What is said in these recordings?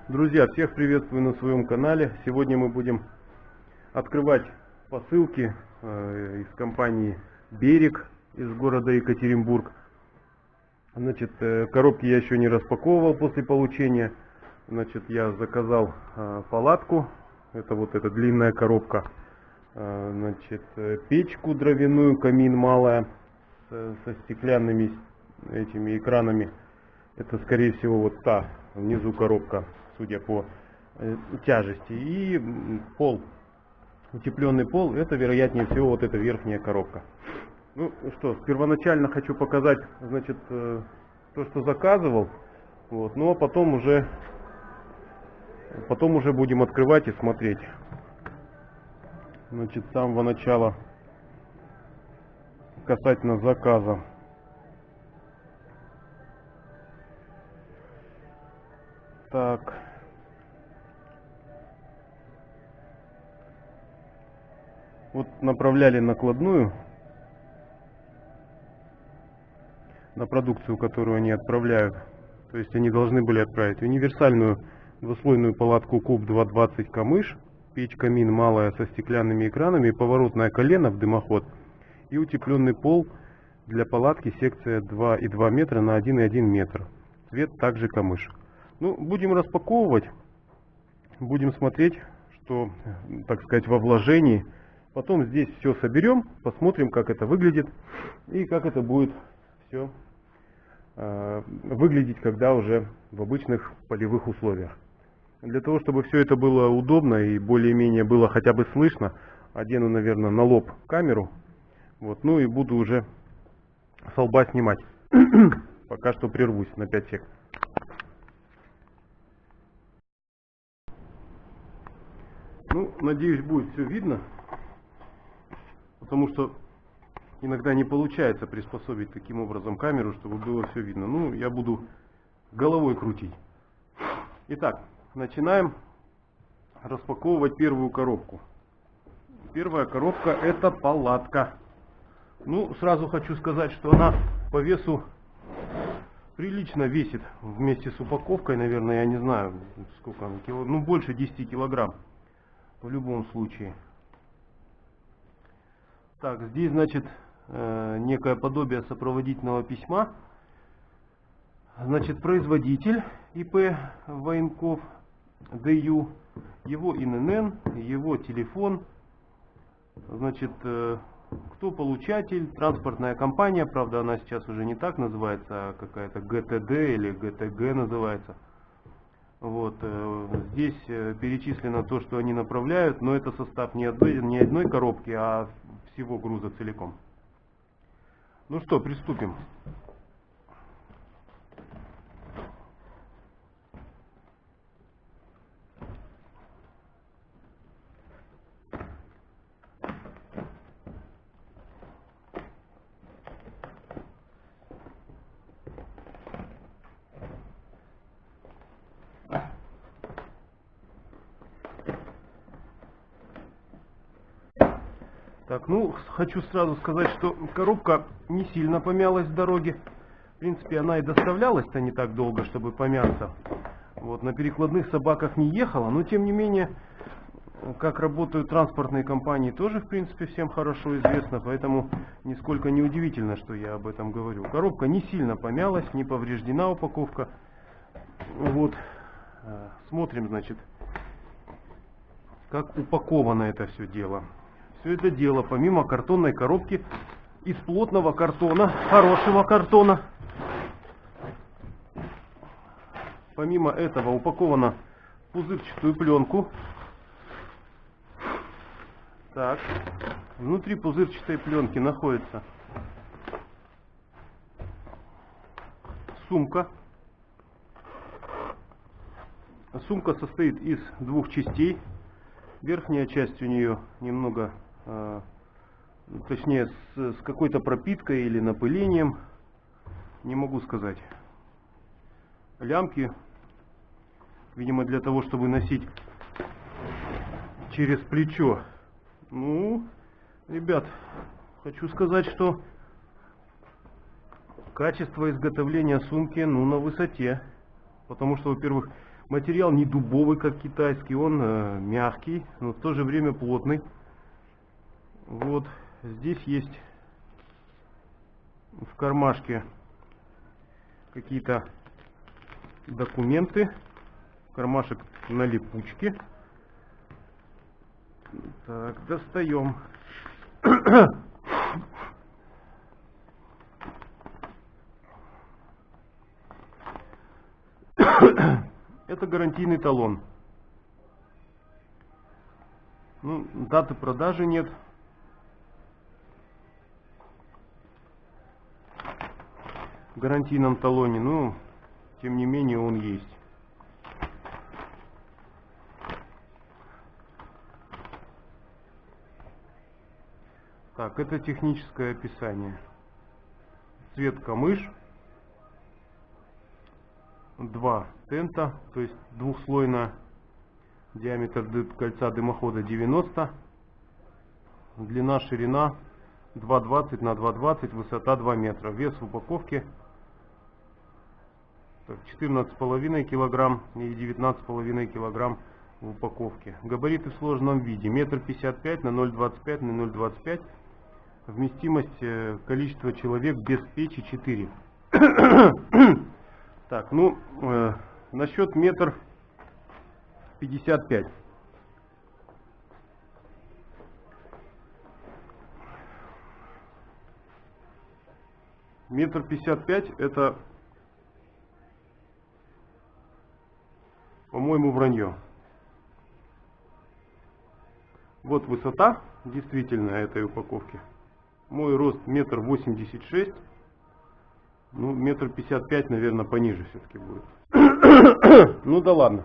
Друзья, всех приветствую на своем канале. Сегодня мы будем открывать посылки из компании Берег из города Екатеринбург. Значит, коробки я еще не распаковывал после получения. Значит, я заказал палатку. Это вот эта длинная коробка. Значит, печку дровяную, камин малая со стеклянными этими экранами. Это, скорее всего, вот та внизу коробка, судя по тяжести. И пол, утепленный пол, это, вероятнее всего, вот эта верхняя коробка. Ну что, первоначально хочу показать, значит, то, что заказывал. Вот, ну а потом уже будем открывать и смотреть. Значит, с самого начала касательно заказа. Так. Вот направляли накладную на продукцию, которую они отправляют. То есть они должны были отправить универсальную двуслойную палатку Куб 220 Камыш, печь камин малая со стеклянными экранами, поворотное колено в дымоход и утепленный пол для палатки секция 2,2 метра на 1,1 метр. Цвет также камыш. Ну, будем распаковывать, будем смотреть, что, так сказать, во вложении. Потом здесь все соберем, посмотрим, как это выглядит и как это будет все выглядеть, когда уже в обычных полевых условиях. Для того, чтобы все это было удобно и более-менее было хотя бы слышно, одену, наверное, на лоб камеру. Вот, ну и буду уже с лба снимать. Пока что прервусь на 5 секунд. Ну, надеюсь, будет все видно, потому что иногда не получается приспособить таким образом камеру, чтобы было все видно. Ну, я буду головой крутить. Итак, начинаем распаковывать первую коробку. Первая коробка — это палатка. Ну, сразу хочу сказать, что она по весу прилично весит вместе с упаковкой, наверное, я не знаю, сколько она, ну, больше 10 килограмм. В любом случае. Так, здесь, значит, некое подобие сопроводительного письма. Значит, производитель ИП Военков ДЮ, его ИНН, его телефон. Значит, кто получатель, транспортная компания, правда, она сейчас уже не так называется, а какая-то ГТД или ГТГ называется. Вот, здесь перечислено то, что они направляют, но это состав не одной коробки, а всего груза целиком. Ну что, приступим. Так, ну, хочу сразу сказать, что коробка не сильно помялась в дороге. В принципе, она и доставлялась-то не так долго, чтобы помяться. Вот, на перекладных собаках не ехала, но тем не менее, как работают транспортные компании, тоже, в принципе, всем хорошо известно, поэтому нисколько не удивительно, что я об этом говорю. Коробка не сильно помялась, не повреждена упаковка. Вот, смотрим, значит, как упаковано это все дело. Все это дело, помимо картонной коробки, из плотного картона, хорошего картона. Помимо этого упаковано в пузырчатую пленку. Так, внутри пузырчатой пленки находится сумка. Сумка состоит из двух частей. Верхняя часть у нее немного, точнее, с какой-то пропиткой или напылением, не могу сказать. Лямки, видимо, для того, чтобы носить через плечо. Ну, ребят, хочу сказать, что качество изготовления сумки, ну, на высоте. Потому что, во-первых, Материал не дубовый, как китайский, он мягкий, но в то же время плотный. Вот здесь есть в кармашке какие-то документы. Кармашек на липучке. Так, достаем. Это гарантийный талон. Ну, даты продажи нет. В гарантийном талоне, но тем не менее он есть. Так, это техническое описание. Цвет камыш. 2 тента, то есть двухслойно. Диаметр кольца дымохода 90. Длина, ширина 2,20 на 2,20, высота 2 метра. Вес в упаковке 14,5 килограмм и 19,5 килограмм в упаковке. Габариты в сложенном виде 1,55 м на 0,25 на 0,25. Вместимость, количество человек без печи 4. Так, ну, насчет 1,55 м. Метр 55 это, по-моему, вранье. Вот высота действительно этой упаковки. Мой рост 1,86 м. Ну, 1,55 м, наверное, пониже все-таки будет. Ну да ладно.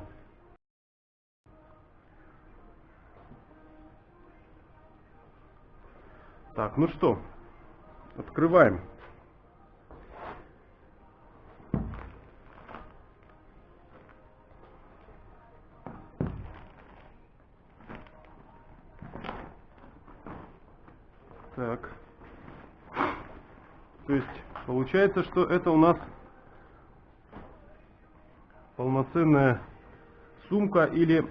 Так, ну что, открываем. Так. То есть получается, что это у нас полноценная сумка, или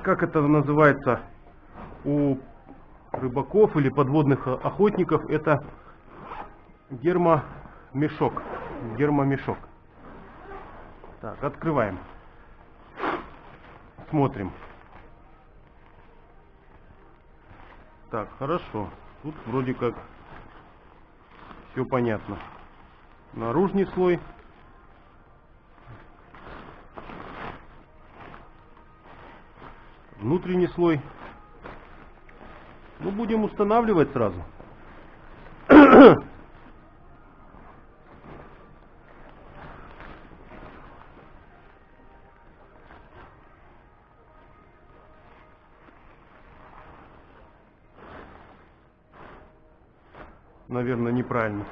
как это называется у рыбаков или подводных охотников, это гермомешок. Гермомешок. Так, открываем. Смотрим. Так, хорошо. Тут вроде как все понятно. Наружный слой. Внутренний слой. Ну, будем устанавливать сразу. Наверное, неправильно.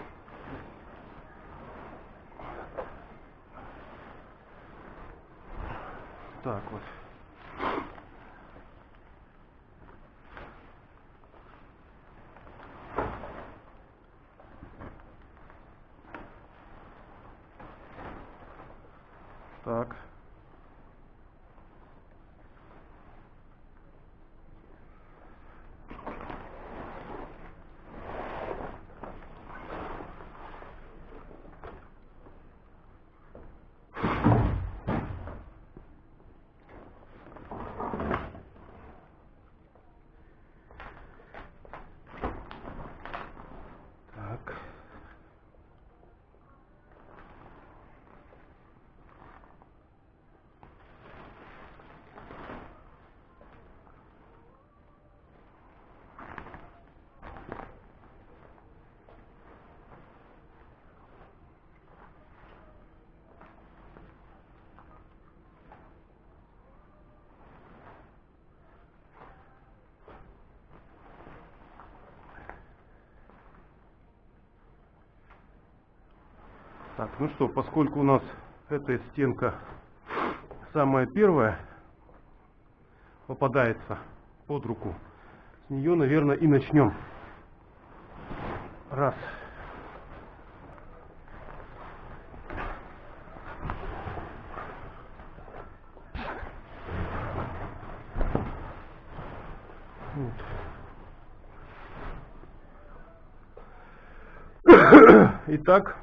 Так вот. Так. Так. Так, ну что, поскольку у нас эта стенка самая первая попадается под руку, с нее, наверное, и начнем. Раз. Итак,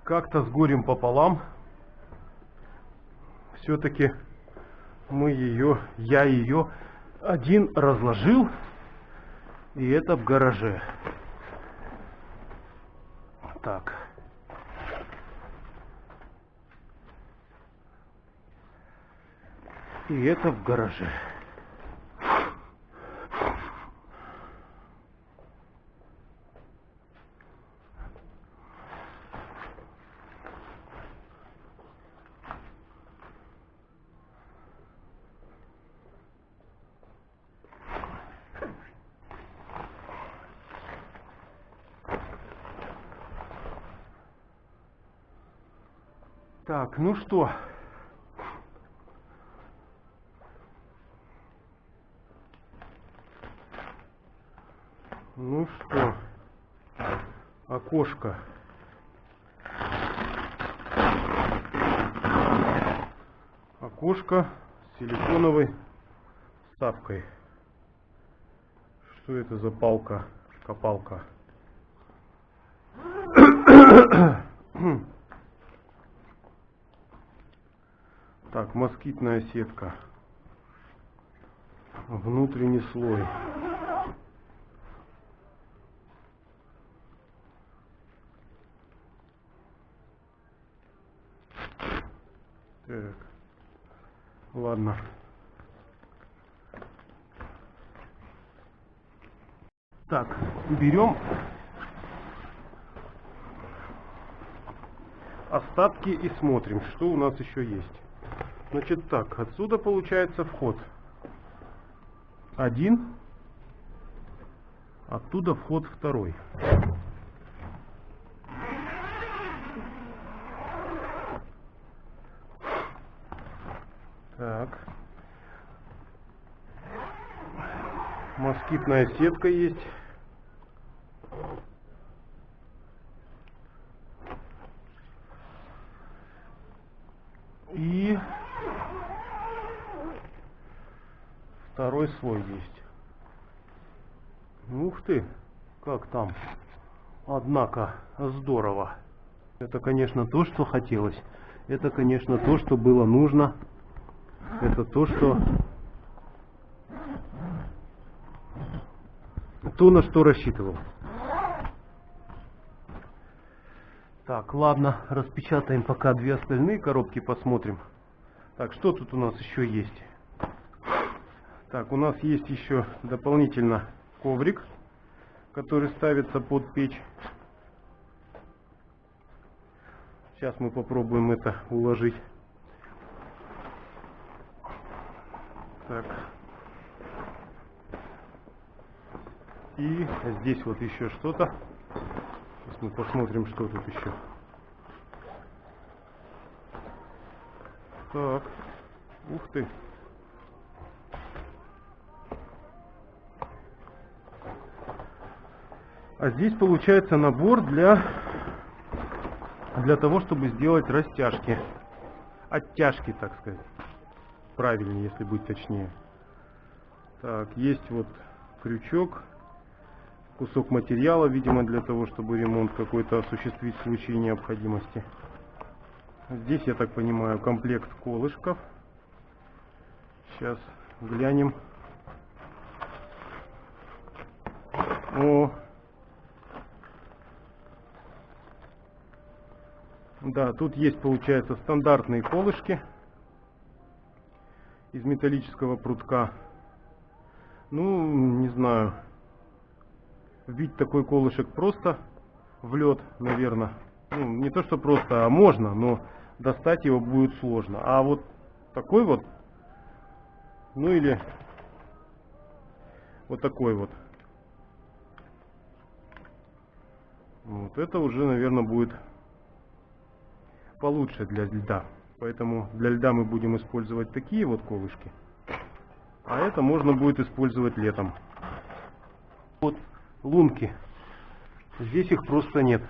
как-то с горем пополам все-таки я ее один разложил, и это в гараже. Так. И это в гараже. Так, ну что? Ну что? Окошко. Окошко с силиконовой вставкой. Что это за палка? Копалка. Так, москитная сетка. Внутренний слой. Так. Ладно. Так, берем остатки и смотрим, что у нас еще есть. Значит так, отсюда получается вход один, оттуда вход второй. Так. Москитная сетка есть. И второй слой есть. Ух ты, как там. Однако, здорово. Это, конечно, то, что хотелось. Это, конечно, то, что было нужно. Это то, на что рассчитывал. Так, ладно, распечатаем пока две остальные коробки, посмотрим. Так, что тут у нас еще есть? Так, у нас есть еще дополнительно коврик, который ставится под печь. Сейчас мы попробуем это уложить. Так. И здесь вот еще что-то. Сейчас мы посмотрим, что тут еще. Так. Ух ты. А здесь получается набор для того, чтобы сделать растяжки. Оттяжки, так сказать. Правильнее, если быть точнее. Так, есть вот крючок. Кусок материала, видимо, для того, чтобы ремонт какой-то осуществить в случае необходимости. Здесь, я так понимаю, комплект колышков. Сейчас глянем. О! Да, тут есть, получается, стандартные колышки из металлического прутка. Ну, не знаю. Вбить такой колышек просто в лед, наверное. Ну, не то, что просто, а можно, но достать его будет сложно. А вот такой вот, ну или вот такой вот. Вот это уже, наверное, будет получше для льда. Поэтому для льда мы будем использовать такие вот колышки. А это можно будет использовать летом. Вот лунки. Здесь их просто нет.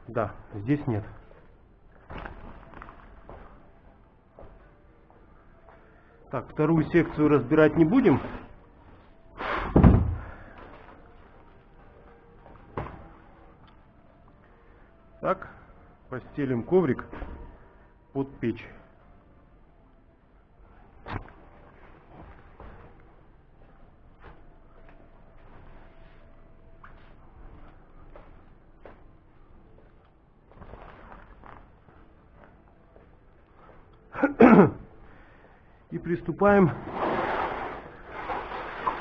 Да, здесь нет. Так, вторую секцию разбирать не будем. Так, постелим коврик под печь. И приступаем к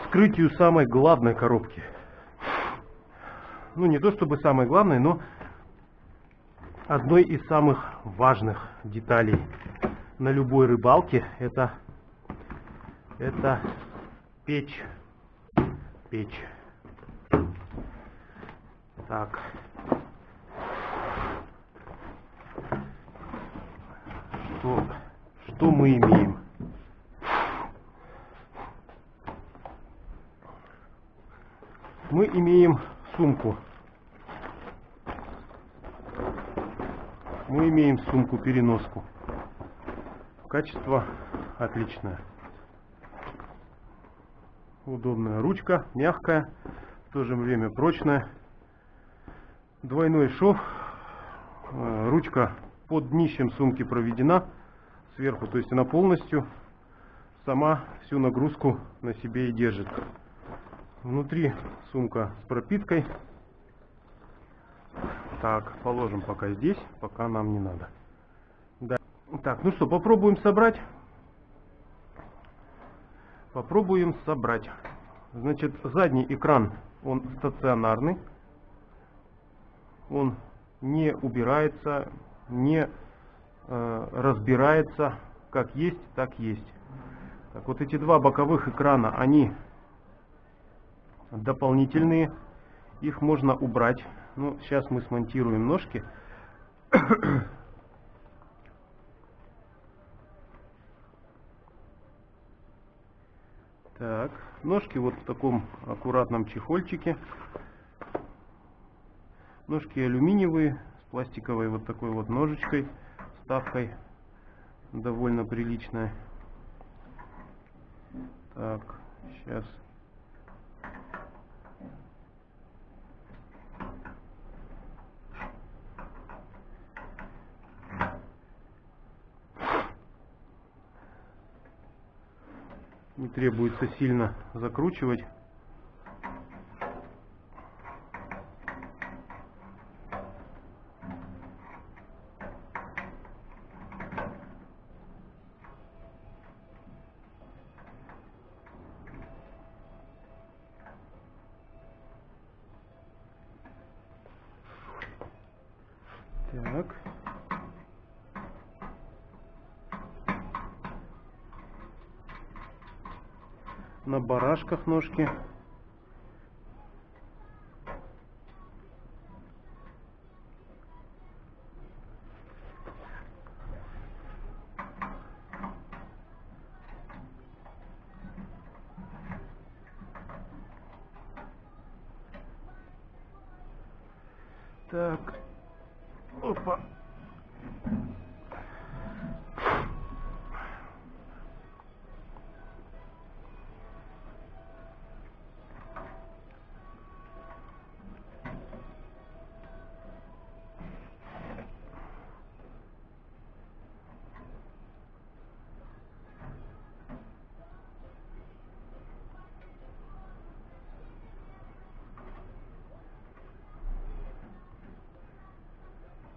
вскрытию самой главной коробки. Ну, не то чтобы самой главной, но одной из самых важных деталей на любой рыбалке — это печь. Печь. Так. Что мы имеем? Мы имеем сумку. Мы имеем сумку-переноску. Качество отличное. Удобная ручка, мягкая, в то же время прочная. Двойной шов. Ручка под днищем сумки проведена сверху, то есть она полностью сама всю нагрузку на себе и держит. Внутри сумка с пропиткой. Так, положим пока здесь, пока нам не надо. Да. Так, ну что, попробуем собрать. Попробуем собрать. Значит, задний экран, он стационарный. Он не убирается, не разбирается. Как есть, так есть. Так, вот эти два боковых экрана, они дополнительные. Их можно убрать. Ну, сейчас мы смонтируем ножки. Так, ножки вот в таком аккуратном чехольчике. Ножки алюминиевые, с пластиковой вот такой вот ножечкой, вставкой, довольно приличная. Так, сейчас. Не требуется сильно закручивать. Так. На барашках ножки. Так. Опа.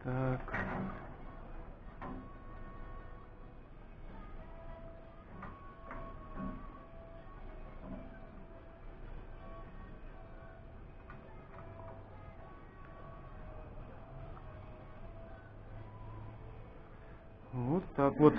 Так. Вот так вот.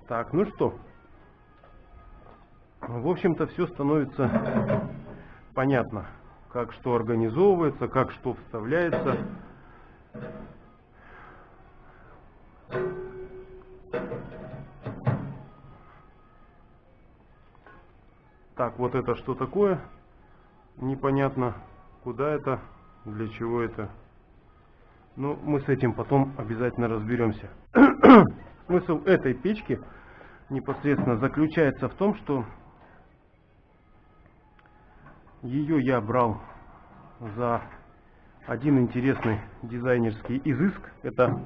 Так, ну что, в общем-то все становится понятно, как что организовывается, как что вставляется. Так, вот это что такое? Непонятно, куда это, для чего это. Ну, мы с этим потом обязательно разберемся. Смысл этой печки непосредственно заключается в том, что ее я брал за один интересный дизайнерский изыск. Это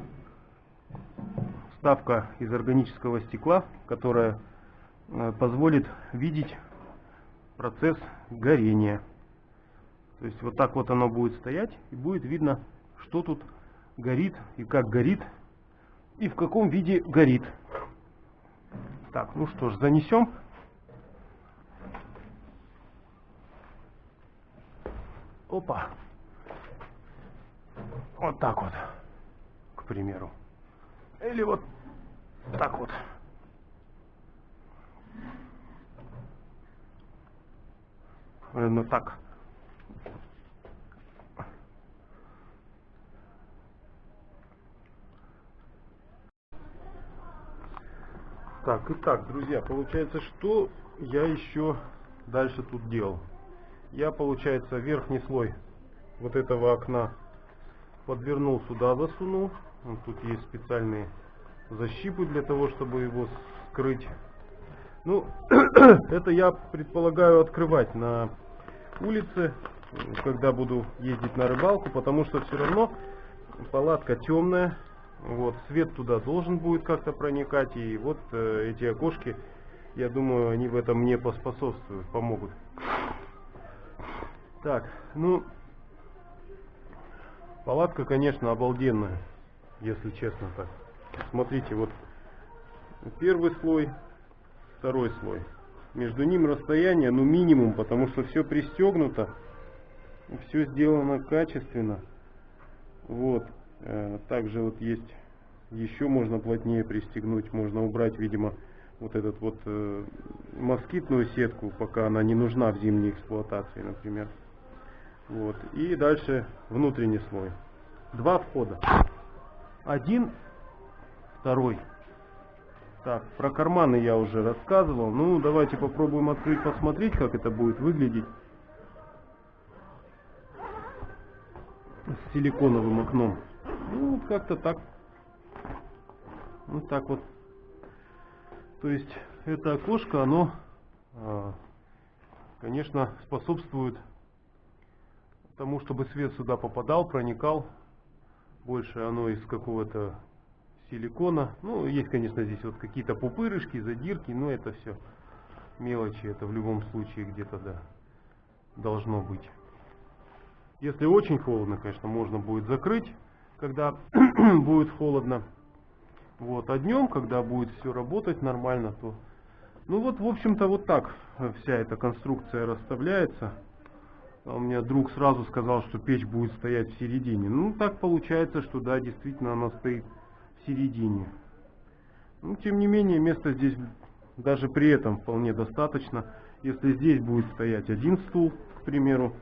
вставка из органического стекла, которая позволит видеть процесс горения. То есть вот так вот оно будет стоять, и будет видно, что тут горит и как горит, и в каком виде горит. Так, ну что ж, занесем. Опа. Вот так вот, к примеру. Или вот так вот. Ну так. Так, итак, друзья, получается, что я еще дальше тут делал? Я, получается, верхний слой вот этого окна подвернул сюда, засунул. Тут есть специальные защипы для того, чтобы его скрыть. Ну, это я предполагаю открывать на улице, когда буду ездить на рыбалку, потому что все равно палатка темная. Вот, свет туда должен будет как-то проникать, и вот эти окошки, я думаю, они в этом мне поспособствуют, помогут. Так, ну, палатка, конечно, обалденная, если честно так. Смотрите, вот первый слой, второй слой. Между ним расстояние, ну, минимум, потому что все пристегнуто, все сделано качественно. Вот. Также вот есть, еще можно плотнее пристегнуть, можно убрать, видимо, вот этот вот москитную сетку, пока она не нужна в зимней эксплуатации, например. Вот. И дальше внутренний слой. Два входа. Один, второй. Так, про карманы я уже рассказывал. Ну, давайте попробуем открыть, посмотреть, как это будет выглядеть с силиконовым окном. Ну, вот как-то так. Вот так вот. То есть, это окошко, оно, конечно, способствует тому, чтобы свет сюда попадал, проникал. Больше оно из какого-то силикона. Ну, есть, конечно, здесь вот какие-то пупырышки, задирки, но это все мелочи. Это в любом случае где-то, да, должно быть. Если очень холодно, конечно, можно будет закрыть, когда будет холодно. Вот, а днем, когда будет все работать нормально, то... Ну вот, в общем-то, вот так вся эта конструкция расставляется. А у меня друг сразу сказал, что печь будет стоять в середине. Ну, так получается, что да, действительно она стоит в середине. Ну, тем не менее, места здесь даже при этом вполне достаточно. Если здесь будет стоять один стул, к примеру,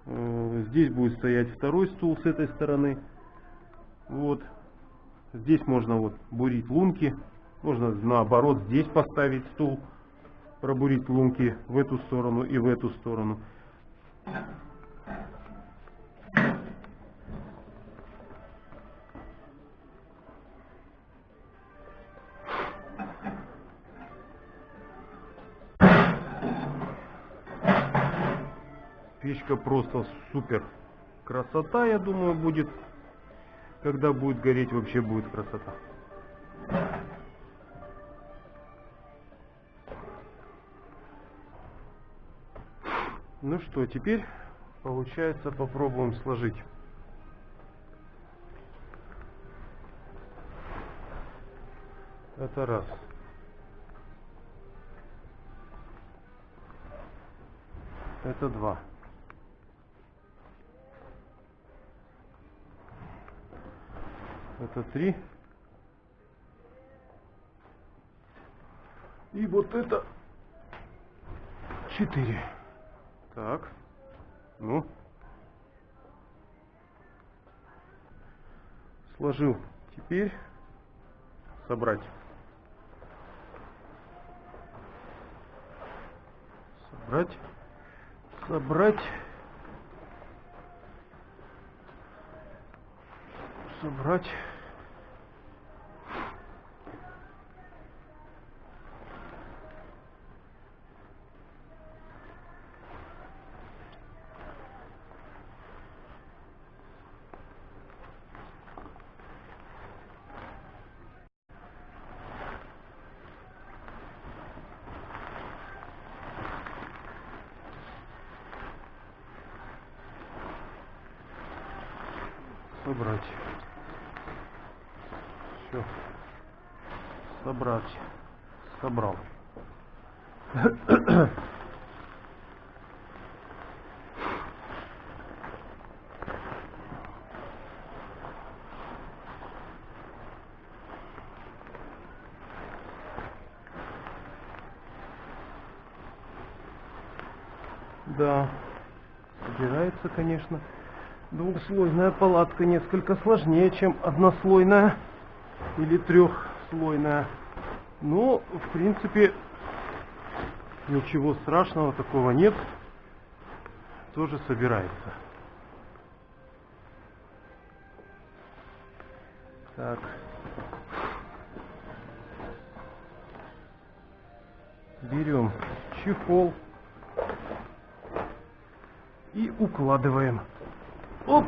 здесь будет стоять второй стул с этой стороны. Вот. Здесь можно вот бурить лунки. Можно наоборот здесь поставить стул, пробурить лунки в эту сторону и в эту сторону. Печка просто супер. Красота, я думаю, будет. Когда будет гореть, вообще будет красота. Ну что, теперь, получается, попробуем сложить. Это раз. Это два. Это 3. И вот это 4. Так. Ну. Сложил. Теперь собрать. Собрать. Собрать. Собрать. Собрать. Все. Собрать. Собрал. Да, собирается, конечно. Двухслойная палатка несколько сложнее, чем однослойная или трехслойная. Но, в принципе, ничего страшного такого нет. Тоже собирается. Так. Берем чехол и укладываем. Оп!